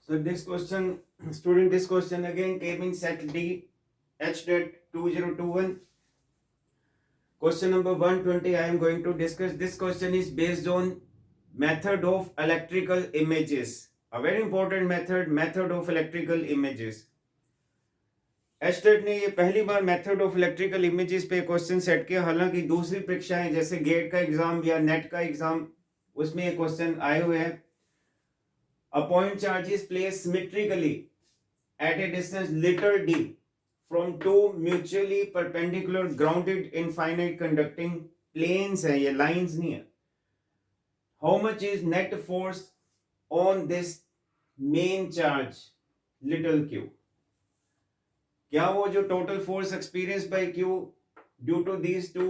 So this question, student, this question again came in set D, HDET 2021. Question number 120 I am going to discuss. This question is based on method of electrical images. A very important method of electrical images. Estate ने ये पहली बार method of electrical images पे question set किया. हालांकि दूसरी परीक्षाएं जैसे gate का एग्जाम या नेट का एग्जाम उसमें ये क्वेश्चन आए हुए हैं. A point charge is placed symmetrically at a distance little d from two mutually perpendicular grounded infinite conducting planes है, ये lines नहीं है. How much is net force on this main charge little q? क्या वो जो total force experience by q due to these two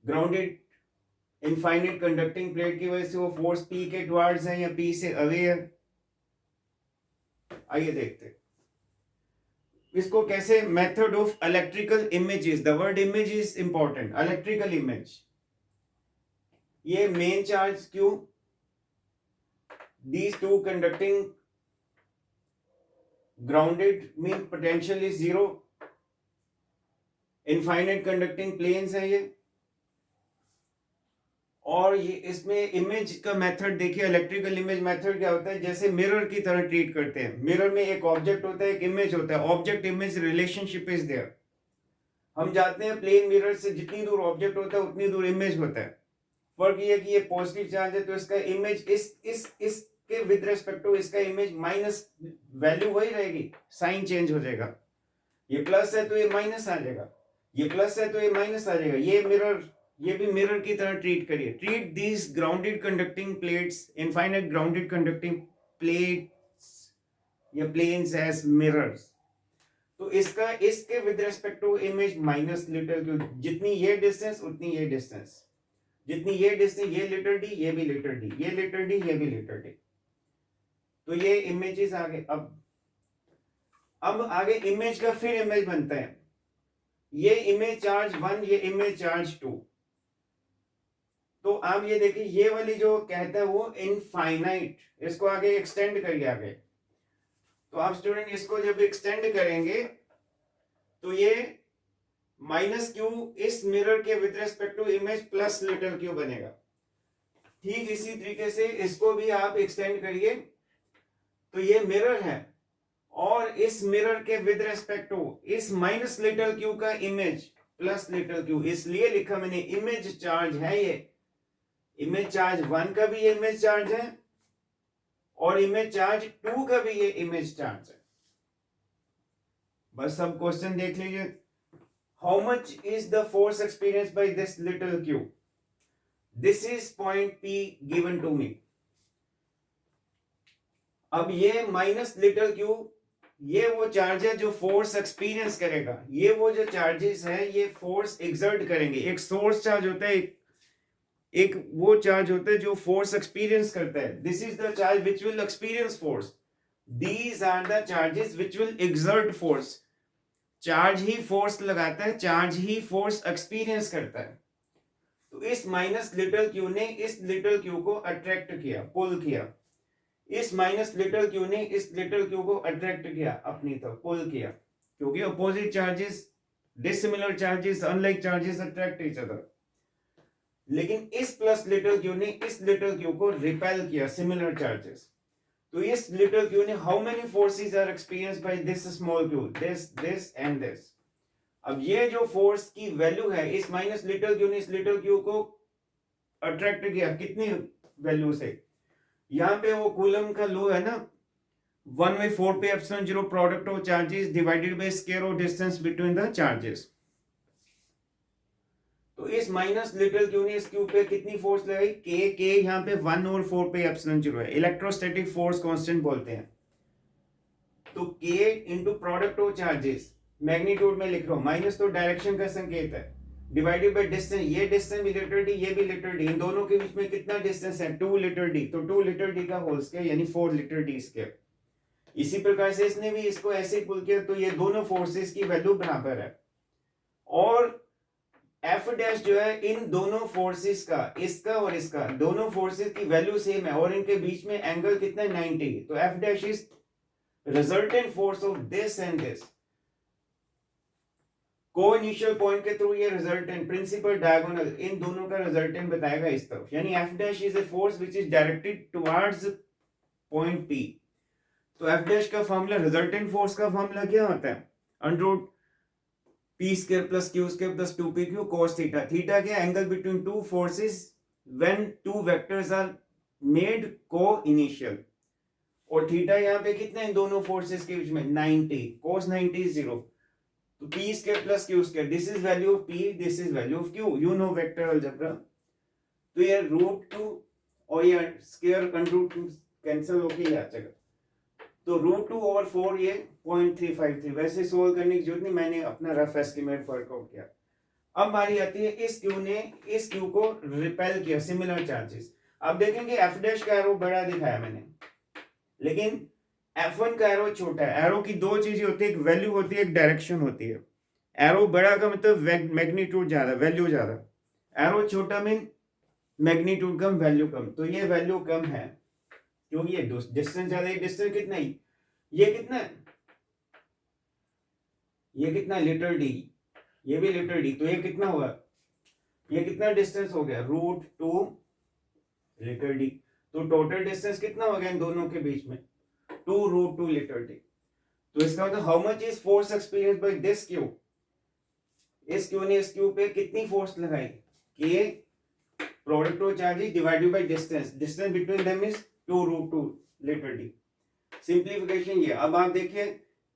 grounded infinite conducting plate की वजह से वो फोर्स पी के टुवर्ड्स है या पी से अवे है? आइए देखते हैं इसको कैसे. Method of electrical images. The word image is important. Electrical image, ये main charge Q, these two conducting grounded mean potential is zero, infinite conducting planes है ये. और ये इसमें इमेज का मेथड देखिए. इलेक्ट्रिकल इमेज मेथड क्या होता है, जैसे मिरर की तरह ट्रीट करते हैं. मिरर में एक ऑब्जेक्ट होता है, एक इमेज होता है. Object image relationship is there. हम जाते हैं प्लेन मिरर से, जितनी दूर ऑब्जेक्ट होता है उतनी दूर इमेज होता है. फर्क ये है कि ये पॉजिटिव चार्ज है तो इसका इमेज इस के विद रेस्पेक्ट टू इसका इमेज माइनस वैल्यू वही रहेगी, साइन चेंज हो जाएगा. ये प्लस है तो ये माइनस आ जाएगा, ये प्लस है तो ये माइनस आ जाएगा. ये मिरर, ये भी मिरर की तरह ट्रीट करिए. Treat these grounded conducting plates, infinite grounded conducting plates या प्लेन्स एज मिरर्स. तो इसका इसके with respect to image minus little q. जितनी ये डिस्टेंस उतनी ये डिस्टेंस, जितनी ये डिस्टेंस, ये लिटिल डी, ये भी लिटिल डी, ये लिटिल डी, ये भी लिटिल डी. तो ये इमेजेस आ गए. अब आगे इमेज का फिर इमेज बनता है. ये इमेज चार्ज 1, ये इमेज चार्ज 2. तो आप ये देखिए, ये वाली जो कहता है वो इनफाइनाइट, इसको आगे एक्सटेंड करिए आगे. तो आप स्टूडेंट इसको जब एक्सटेंड करेंगे तो ये माइनस क्यू इस मिरर के with respect to image plus little q बनेगा. ठीक इसी तरीके से इसको भी आप एक्सटेंड करिए. तो ये मिरर है और इस मिरर के विद रेस्पेक्ट टू इस माइनस लिटिल क्यू का इमेज प्लस लिटिल क्यू, इसलिए लिखा मैंने इमेज चार्ज है. ये इमेज चार्ज 1 का भी ये इमेज चार्ज है और इमेज चार्ज 2 का भी ये इमेज चार्ज है. बस सब क्वेश्चन देख लीजिए. How much is the force experience by this little q? This is point P given to me. अब ये माइनस लिटिल क्यू, ये वो चार्ज है जो फोर्स एक्सपीरियंस करेगा. ये वो जो चार्जेस है ये फोर्स एक्सर्ट करेंगे. एक सोर्स चार्ज होता है, एक वो चार्ज होता है जो फोर्स एक्सपीरियंस करता है. This is the charge which will experience force. These are the charges which will exert force. Charge ही फोर्स लगाता है, चार्ज ही फोर्स एक्सपीरियंस करता है. तो इस माइनस लिटिल क्यू ने इस लिटिल क्यू को अट्रैक्ट किया, पुल किया. इस माइनस लिटिल क्यू ने इस लिटिल क्यू को अट्रैक्ट किया अपनी तरफ, पुल किया. क्योंकि opposite charges, dissimilar charges, unlike charges attract each other. लेकिन इस प्लस लिटिल क्यू ने इस लिटिल क्यू को रिपेल किया, सिमिलर चार्जेस. तो इस लिटिल क्यू ने how many forces are experienced by this small q, this and this. अब ये जो फोर्स की वैल्यू है, इस माइनस लिटिल क्यू ने इस लिटिल क्यू को अट्रैक्ट किया कितनी वैल्यू से? यहां पे वो कूलम का लॉ है ना, 1/4 पे epsilon 0 product of charges divided by square of distance between the charges. तो इस माइनस लिटिल क्यू ने इस क्यू पे कितनी फोर्स लगाई? के यहाँ पे 1/4 पे एप्सिलॉन 0 है. इलेक्ट्रोस्टैटिक फोर्स कांस्टेंट बोलते हैं. तो के into product of charges, magnitude में लिख रहा हूं, माइनस तो डायरेक्शन का संकेत है, डिवाइडेड बाय डिस्टेंस. ये डिस्टेंस भी लिटिल डी, ये भी लिटिल डी. इन दोनों के बीच में कितना डिस्टेंस है? 2 लिटिल डी. तो 2 लिटिल डी का होल स्क्वायर यानी 4 लिटिल डी स्क्वायर. इसी प्रकार से इसने भी इसको ऐसे पुल किया. तो ये दोनों फोर्सेस की वैल्यू बराबर है. और एफ डैश जो है इन दोनों फोर्सेस का, इसका और इसका, दोनों फोर्सेस की वैल्यू सेम है और इनके बीच में एंगल कितना है 90। तो F dash is resultant force of this and this. को इनिशियल पॉइंट के थ्रू ये रिजल्टेंट प्रिंसिपल डायगोनल इन दोनों का रिजल्टेंट बताएगा इस तरफ, यानी F dash is a force which is directed towards point P. तो एफ डैश का फॉर्मूला, रिजल्टेंट फोर्स का फॉर्मूला क्या होता है? Under root P square plus Q square plus 2pq cos theta. Theta क्या? Angle between two forces when two vectors are made co-initial. और theta यहाँ पे कितना है इन दोनों फोर्सेस के बीच में? 90। cos 90 is 0। तो P square plus Q square, this is value of P, this is value of Q. You know vector algebra. तो ये √2 और ये स्क्वायर अंडर रूट कैंसिल होके ही आ जाएगा। तो √2/4 ये 0.353। वैसे सोल्व करने की जरूरत नहीं, मैंने अपना रफ एस्टिमेट वर्कआउट किया। अब बारी आती है इस क्यू ने इस क्यू को रिपेल किया, सिमिलर चार्जेस। अब देखेंगे एफ डैश का एरो बड़ा दिखाया मैंने, लेकिन F1 का एरो छोटा है। एरो की दो चीजें होती है, एक वैल्यू होती है, एक डायरेक्शन होती है। एरो बड़ा का मतलब मैग्नीट्यूड ज्यादा, वैल्यू ज्यादा। एरो छोटा मीन मैग्नीट्यूड कम, वैल्यू कम। तो ये वैल्यू कम है क्योंकि ये डिस्टेंस ज्यादा है। डिस्टेंस कितना है? ये कितना है? ये कितना? Litre D. ये भी लीटर डी। तो ये कितना हुआ? ये कितना डिस्टेंस हो गया? √2 लीटर डी। तो टोटल डिस्टेंस कितना हो गया इन दोनों के बीच में? 2√2 लीटर डी। तो इसका मतलब how much is force experience by this Q? इस क्यू ने इस क्यू पे कितनी फोर्स लगाई? के product of charges divided by distance. Distance between them is 2√2 litre D. Simplification ये। अब आप देखिए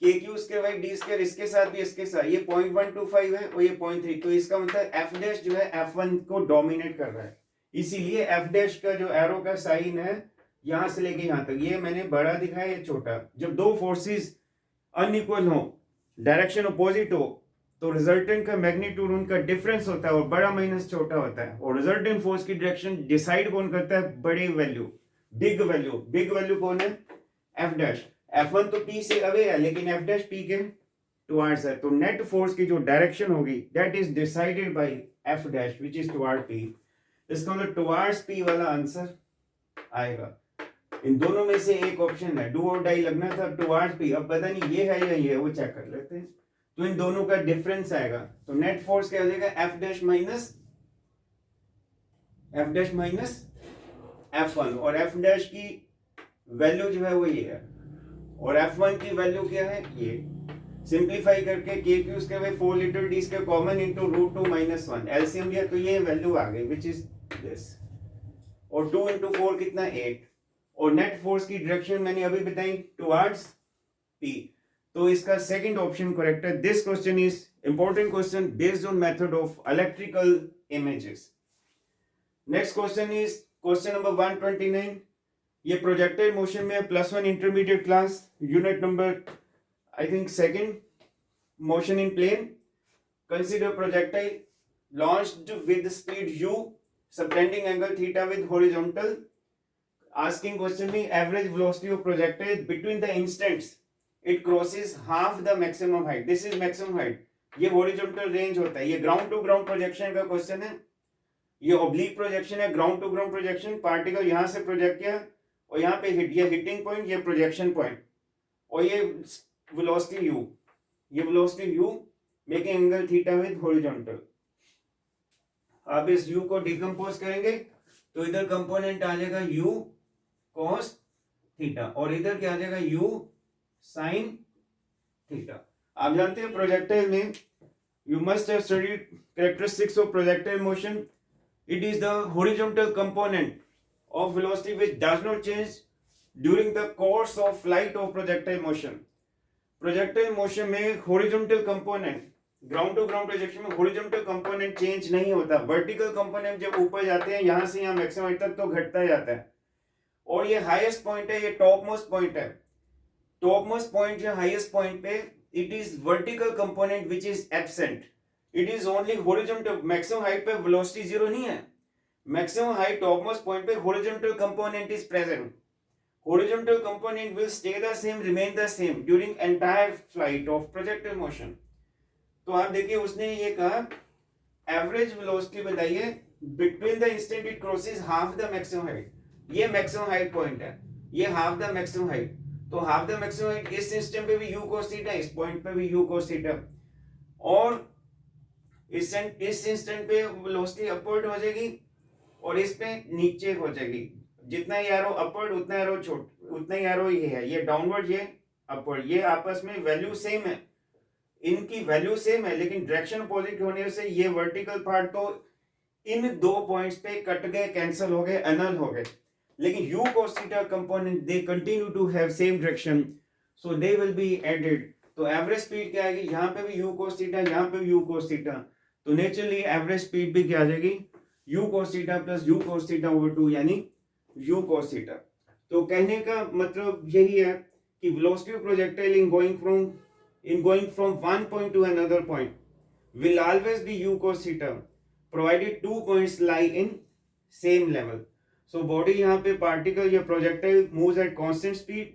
के Q square by D square, इसके साथ भी इसके साथ ये 0.125 है और ये 0.3। तो इसका मतलब एफ डैश जो है F1 को डोमिनेट कर रहा है। इसीलिए एफ डैश का जो एरो का साइन है यहां से लेके यहां तक, ये मैंने बड़ा दिखाया, ये छोटा। जब दो फोर्सेस अनइक्वल हो, डायरेक्शन अपोजिट हो, तो रिजल्टेंट का मैग्नीट्यूड उनका डिफरेंस होता है और बड़ा माइनस छोटा होता है। और रिजल्टेंट फोर्स की डायरेक्शन डिसाइड कौन करता है? बड़ी value, big value. Big value कौन है? F dash. F1 तो P से अवे है, लेकिन F डैश P के टुवर्ड्स है। तो नेट फोर्स की जो डायरेक्शन होगी that is decided by F dash which is toward P। इसका मतलब टुवर्ड्स P वाला आंसर आएगा। इन दोनों में से एक ऑप्शन है, डू और डाई लगना था, टुवर्ड्स P। अब पता नहीं ये है या ये है, वो चेक कर लेते हैं। तो इन दोनों का डिफरेंस आएगा। तो नेट फोर्स क्या हो जाएगा? F dash minus F1। और F डैश की वैल्यू जो है वो ये है और F1 की वैल्यू क्या है? ये। सिंप्लीफाई करके के Q square by 4 litre D square common into √2 - 1 LCM लिया तो ये वैल्यू आ गई व्हिच इज दिस। और 2 × 4 कितना? 8। और नेट फोर्स की डायरेक्शन मैंने अभी बताई टुवर्ड्स P। तो इसका सेकंड ऑप्शन करेक्ट है। This question is important question based on method of electrical images. Next question is question number 129। ये प्रोजेक्टाइल मोशन में +1 intermediate class, unit number I think second, motion in plane. Consider projectile launched with speed u, subtending angle theta with horizontal. Asking question में average velocity of projectile between the instants it crosses half the maximum height. This is maximum height. ये horizontal range होता है। ये ground to ground projection का question है। ये oblique projection है, ground to ground projection। Particle यहां से प्रोजेक्ट किया और यहाँ पे हिट, ये हिटिंग पॉइंट, ये प्रोजेक्शन पॉइंट, और ये वेलोसिटी u, ये velocity u making angle theta with horizontal. आप इस u को डिकम्पोज करेंगे तो इधर कंपोनेंट आ जाएगा u cos थीटा और इधर क्या आ जाएगा u sin थीटा। आप जानते हैं प्रोजेक्टाइल में you must have studied characteristics of projectile motion. It is the horizontal component of velocity which does not change during the course of flight of projectile motion. Projectile motion में horizontal component, ground to ground projection में horizontal component change नहीं होता। Vertical component जब ऊपर जाते हैं यहां से यहां मैक्सिमम हाइट तक तो घटता जाता है। और ये हाईएस्ट पॉइंट है, ये टॉप मोस्ट पॉइंट है। टॉप मोस्ट पॉइंट जो हाईएस्ट पॉइंट पे it is vertical component which is absent. It is only horizontal. Maximum height पे वेलोसिटी 0 नहीं है। Maximum height top most point पे horizontal component is present. Horizontal component will stay the same, remain the same during entire flight of projectile motion. तो आप देखिए उसने ये कहा एवरेज वेलोसिटी बताइए between the instant it crosses half the maximum height, ये maximum height point है, ये हाफ द मैक्सिमम हाइट, तो हाफ द मैक्सिमम हाइट इस इंस्टेंट पे भी u cos थीटा, इस पॉइंट पे भी u cos थीटा, और इस इंस्टेंट पे वेलोसिटी अपवर्ड हो जाएगी और इस पे नीचे हो जाएगी, जितना ही एरो अपवर्ड उतना एरो उतना ही एरो ये है, ये डाउनवर्ड ये अपवर्ड, ये आपस में वैल्यू सेम है, इनकी वैल्यू सेम है, लेकिन डायरेक्शन अपोजिट होने से ये वर्टिकल पार्ट तो इन दो पॉइंट्स पे कट गए, कैंसिल हो गए, एनल हो गए, लेकिन u cos theta component they continue to have same direction, so they will be added. तो एवरेज स्पीड क्या आएगी, यहाँ पे भी u cos theta, यहाँ पे भी u cos theta, तो नेचुरली एवरेज स्पीड भी क्या आ जाएगी, u cos theta plus u cos theta over 2 यानी u cos theta। तो कहने का मतलब यही है कि velocity of projectile in going from one point to another point will always be u cos theta provided two points lie in same level. So body यहाँ पे particle या projectile moves at constant speed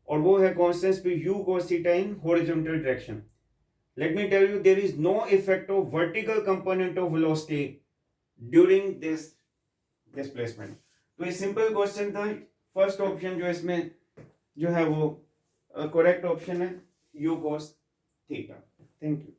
और वो है constant speed u cos theta in horizontal direction. Let me tell you, there is no effect of vertical component of velocity during this displacement. तो ये simple question था, first option जो इसमें जो है वो correct option है u cos theta. Thank you.